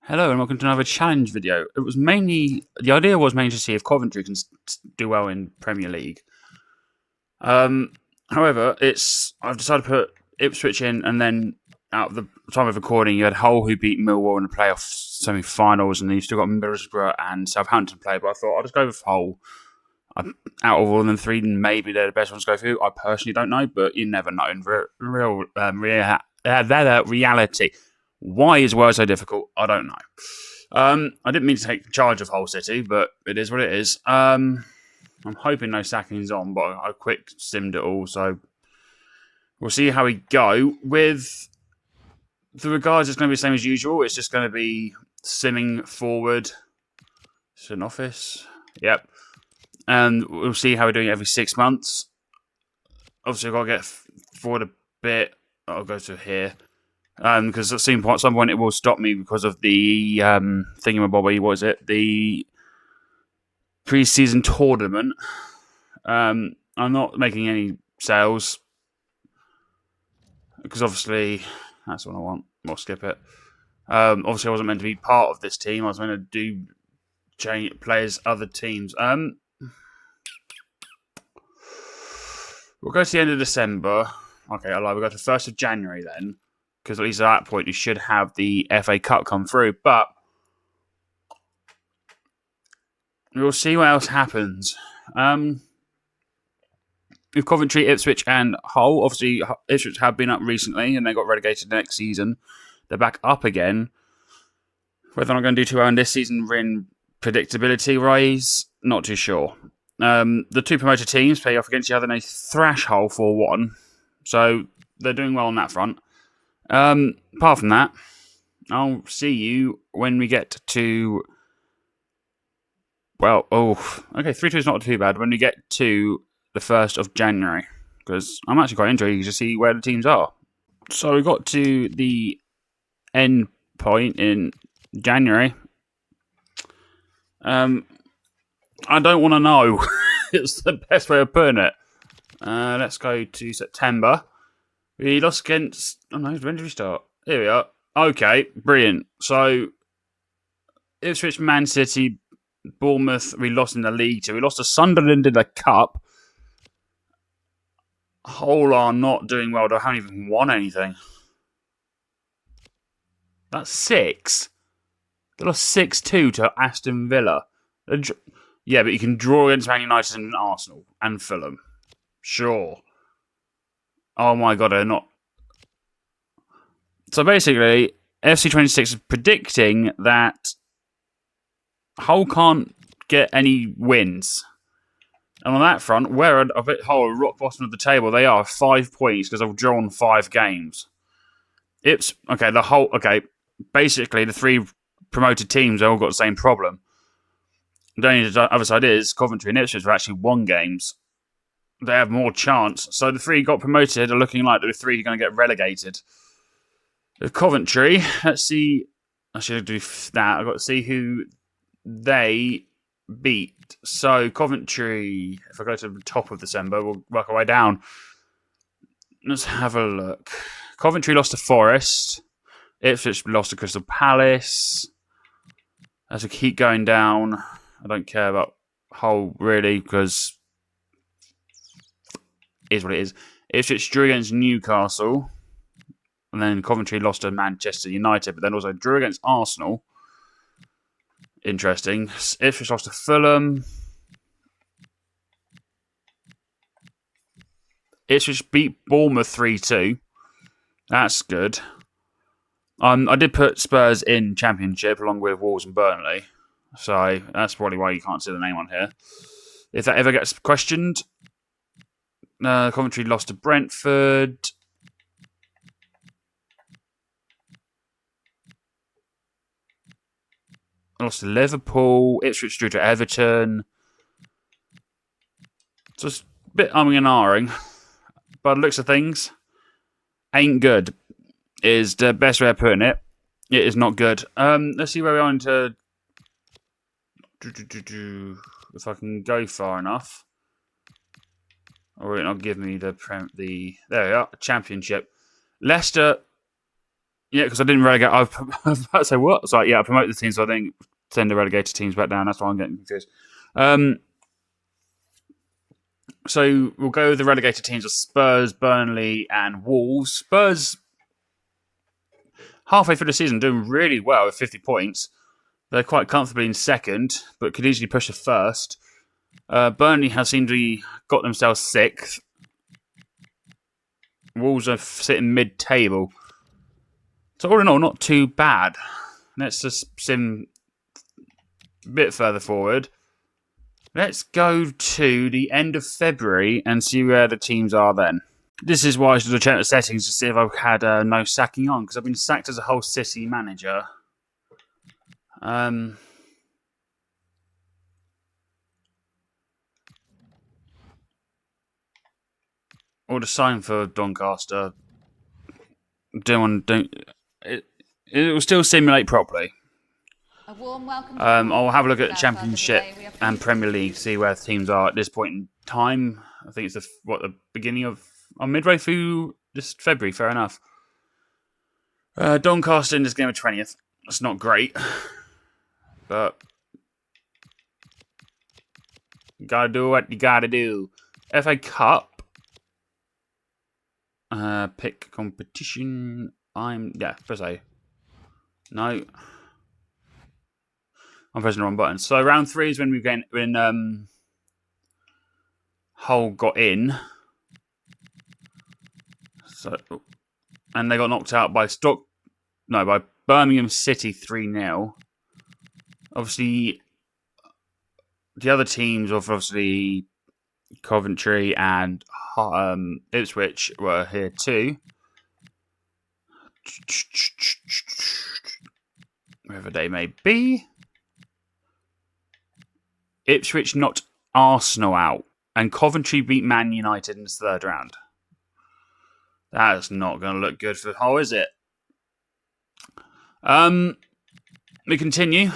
Hello and welcome to another challenge video. The idea was mainly to see if Coventry can do well in Premier League. However, I've decided to put Ipswich in, and then out of the time of recording, you had Hull who beat Millwall in the playoff semi-finals, and then you've still got Middlesbrough and Southampton to play. But I thought I'll just go with Hull. Out of all of them three, maybe they're the best ones to go through. I personally don't know, but you never know in reality. Why is word so difficult? I don't know. I didn't mean to take charge of Hull City, but it is what it is. I'm hoping no sacking's on, but I quick simmed it all, so we'll see how we go. With the regards, it's going to be the same as usual. It's just going to be simming forward. It's an office. Yep. And we'll see how we're doing every 6 months. Obviously, I've got to get forward a bit. I'll go to here. Because at some point it will stop me because of the thingamabobby, what is it? The pre-season tournament. I'm not making any sales because obviously that's what I want. We'll skip it. Obviously, I wasn't meant to be part of this team. I was meant to do change players, other teams. We'll go to the end of December. Okay, I lied. We'll go to the 1st of January then. Because at least at that point you should have the FA Cup come through. But we'll see what else happens. With Coventry, Ipswich and Hull, obviously Ipswich have been up recently and they got relegated next season. They're back up again. Whether I'm going to do too well in this season in predictability wise, not too sure. The two promoted teams play off against each other and they thrash Hull 4-1. So they're doing well on that front. Apart from that, I'll see you when we get to... Well, okay, 3-2 is not too bad. When we get to the 1st of January, because I'm actually quite intrigued to see where the teams are. So we got to the end point in January. I don't want to know. It's the best way of putting it. Let's go to September. We lost against... Oh no, when did we start? Here we are. Okay, brilliant. So, Ipswich, Man City, Bournemouth, we lost in the league to. We lost to Sunderland in the Cup. Hull are not doing well. They haven't even won anything. That's 6. They lost 6-2 to Aston Villa. Yeah, but you can draw against Man United and Arsenal and Fulham. Sure. Oh my god, they're not. So basically, FC26 is predicting that Hull can't get any wins. And on that front, where a bit Hull rock bottom of the table, they are 5 points because they've drawn 5 games. Basically, the 3 promoted teams have all got the same problem. The only other side is Coventry and Ipswich have actually won games. They have more chance. So the 3 got promoted are looking like the 3 are going to get relegated. With Coventry, let's see. I should do that. I've got to see who they beat. So Coventry, if I go to the top of December, we'll work our way down. Let's have a look. Coventry lost to Forest. Ipswich lost to Crystal Palace. As we keep going down, I don't care about Hull really because... is what it is. Ipswich drew against Newcastle. And then Coventry lost to Manchester United, but then also drew against Arsenal. Interesting. Ipswich lost to Fulham. Ipswich beat Bournemouth 3-2. That's good. I did put Spurs in Championship along with Wolves and Burnley. So that's probably why you can't see the name on here. If that ever gets questioned... Coventry lost to Brentford. Lost to Liverpool. Ipswich drew to Everton. Just a bit umming and ahhing. By the looks of things, ain't good is the best way of putting it. It is not good. Let's see where we are into... If I can go far enough. Or it'll give me there we are, Championship. Leicester Yeah, because I didn't relegate. I was about to say what? So yeah, I promote the team, so I didn't send the relegated teams back down. That's why I'm getting confused. So we'll go with the relegated teams of Spurs, Burnley, and Wolves. Spurs, halfway through the season, doing really well with 50 points. They're quite comfortably in second, but could easily push to first. Burnley has seemed to be got themselves sixth. Wolves are sitting mid-table. So all in all, not too bad. Let's just sim a bit further forward. Let's go to the end of February and see where the teams are then. This is why I should have checked the settings to see if I've had no sacking on, because I've been sacked as a Hull City manager. Or the sign for Doncaster. It will still simulate properly. A warm welcome. I'll have a look at the Championship and Premier League, see where the teams are at this point in time. I think it's the beginning of midway through this February. Fair enough. Doncaster in this game of 20th. That's not great, but you gotta do what you gotta do. FA Cup. Pick competition. Press A. No. I'm pressing the wrong button. So round 3 is when Hull got in. So, and they got knocked out by by Birmingham City 3-0. Obviously, the other teams of obviously Coventry and Ipswich were here too. Wherever they may be. Ipswich knocked Arsenal out, and Coventry beat Man United in the third round. That's not going to look good for Hull, is it? We continue.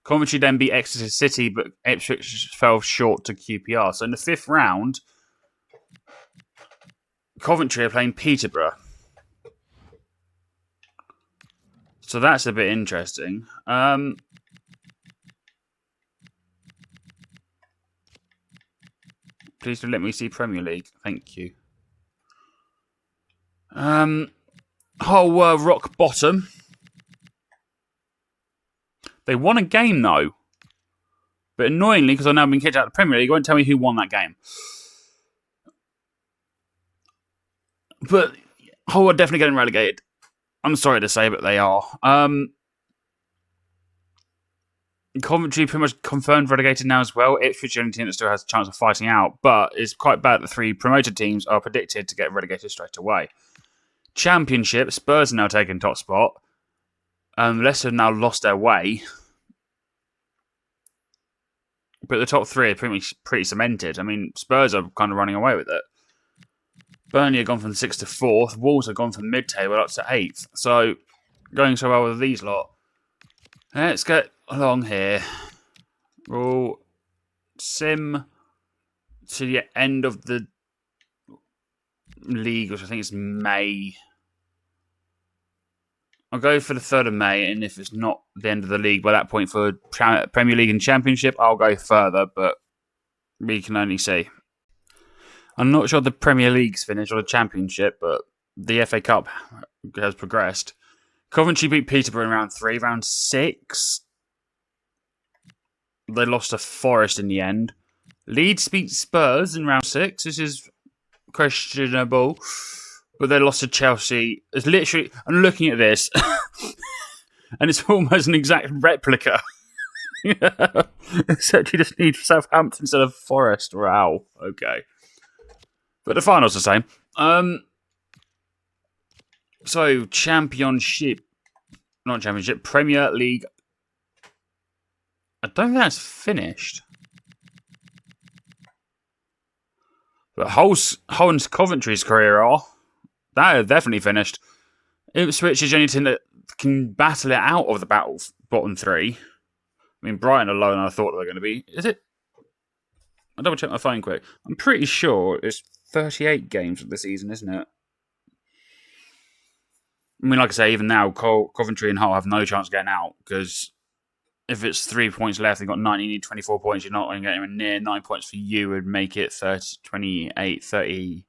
Coventry then beat Exeter City, but Ipswich fell short to QPR. So in the 5th round, Coventry are playing Peterborough. So that's a bit interesting. Please do let me see Premier League. Thank you. Hull were rock bottom. They won a game, though. But annoyingly, because I've now been kicked out of the Premier League, it won't tell me who won that game. But Hull are definitely getting relegated. I'm sorry to say, but they are. Coventry pretty much confirmed relegated now as well. Ipswich is the only team that still has a chance of fighting out. But it's quite bad that 3 promoted teams are predicted to get relegated straight away. Championship, Spurs are now taking top spot. Leicester have now lost their way. But the top 3 are pretty cemented. I mean, Spurs are kind of running away with it. Burnley have gone from 6th to 4th. Wolves have gone from mid-table up to 8th. So, going so well with these lot. Let's get along here. We'll sim to the end of the league, which I think is May. I'll go for the 3rd of May, and if it's not the end of the league by that point for Premier League and Championship, I'll go further, but we can only see. I'm not sure the Premier League's finished or the Championship, but the FA Cup has progressed. Coventry beat Peterborough in round 3. Round 6, they lost to Forest in the end. Leeds beat Spurs in round 6. This is questionable. But they lost to Chelsea. It's literally... I'm looking at this. and it's almost an exact replica. Except you just need Southampton instead of Forest. Wow. Okay. But the final's the same. So, Championship. Not Championship. Premier League. I don't think that's finished. But Hull and Coventry's career are. That is definitely finished. Ipswich is the only team that can battle it out of the bottom 3. I mean, Brighton are lower than I thought they were going to be. Is it? I'll double check my phone quick. I'm pretty sure it's 38 games of the season, isn't it? I mean, like I say, even now, Coventry and Hull have no chance of getting out because if it's 3 points left, they've got 9, you need 24 points. You're not going to get anywhere near 9 points for you would make it 30, 28, 30.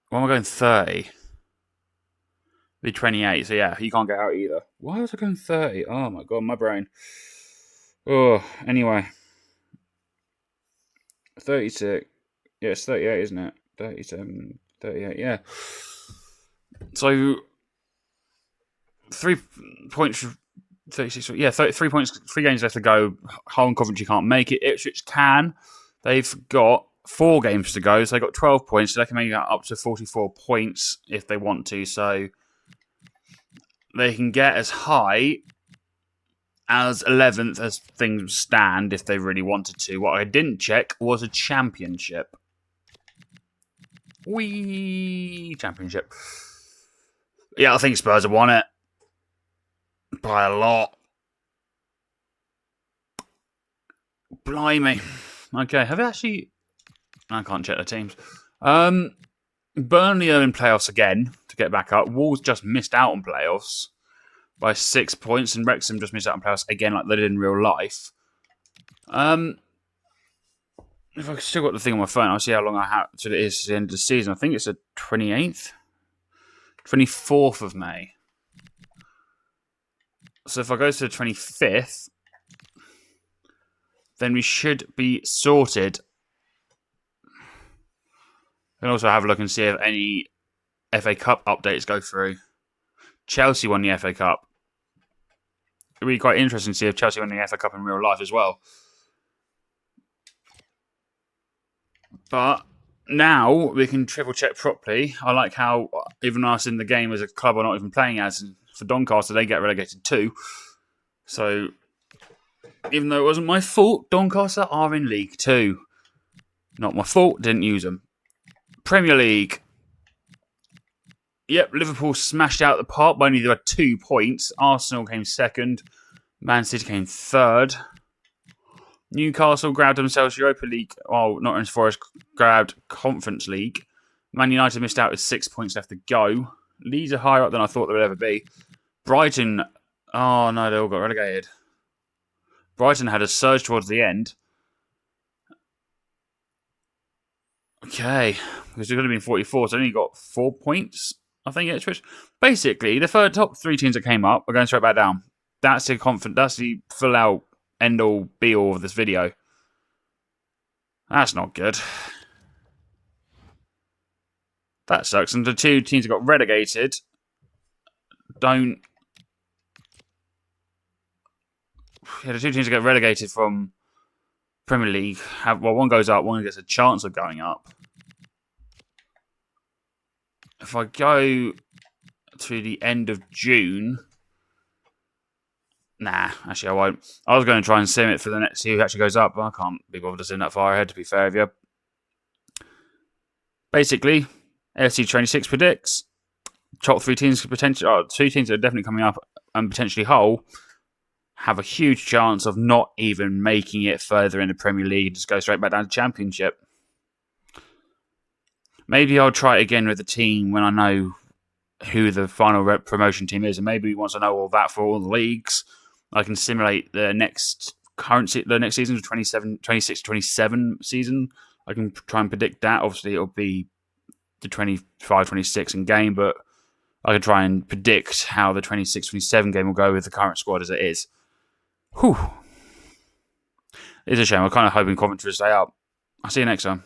Why am I going 30? Be 28, so yeah, you can't get out either. Why was I going 30? Oh my god, my brain. Oh, anyway. 36. Yeah, it's 38, isn't it? 37, 38, yeah. So, 3 points, 36, yeah, 3 points, 3 games left to go. Hull and Coventry can't make it. Ipswich can. They've got 4 games to go, so they've got 12 points, so they can make that up to 44 points if they want to, so they can get as high as 11th as things stand if they really wanted to. What I didn't check was a championship. Championship. Yeah, I think Spurs have won it. By a lot. Blimey. Okay, have they actually... I can't check the teams. Burnley are in playoffs again to get back up. Wolves just missed out on playoffs by 6 points, and Wrexham just missed out on playoffs again like they did in real life. If I've still got the thing on my phone, I'll see how long I have till it is to the end of the season. I think it's the 28th? 24th of May. So if I go to the 25th, then we should be sorted. I can also have a look and see if any FA Cup updates go through. Chelsea won the FA Cup. It'd be quite interesting to see if Chelsea won the FA Cup in real life as well. But now we can triple check properly. I like how even us in the game as a club are not even playing as. For Doncaster, they get relegated too. So even though it wasn't my fault, Doncaster are in League 2. Not my fault, didn't use them. Premier League. Yep, Liverpool smashed out the park by only 2 points. Arsenal came second. Man City came third. Newcastle grabbed themselves Europa League, while Nottingham Forest grabbed Conference League. Man United missed out with 6 points left to go. Leeds are higher up than I thought they would ever be. Brighton, oh no, they all got relegated. Brighton had a surge towards the end. Okay, because it could have been 44, so they only got 4 points, I think, Ipswich. Basically, the top 3 teams that came up are going straight back down. That's the full out end all be all of this video. That's not good. That sucks. And the 2 teams that got relegated don't. Yeah, the 2 teams that get relegated from Premier League have, well, one goes up, one gets a chance of going up. If I go to the end of June. Nah, actually I won't. I was going to try and sim it for the next, see who actually goes up, but I can't be bothered to sim that far ahead, to be fair with you. Basically, FC26 predicts top 3 teams, potentially, 2 teams that are definitely coming up, and potentially Hull, have a huge chance of not even making it further in the Premier League and just go straight back down to Championship. Maybe I'll try it again with the team when I know who the final promotion team is, and maybe once I know all that for all the leagues, I can simulate the next season, 26-27 season. I can try and predict that. Obviously, it'll be the 25-26 in game, but I can try and predict how the 26-27 game will go with the current squad as it is. Whew. It's a shame. I'm kind of hoping Coventry will stay up. I'll see you next time.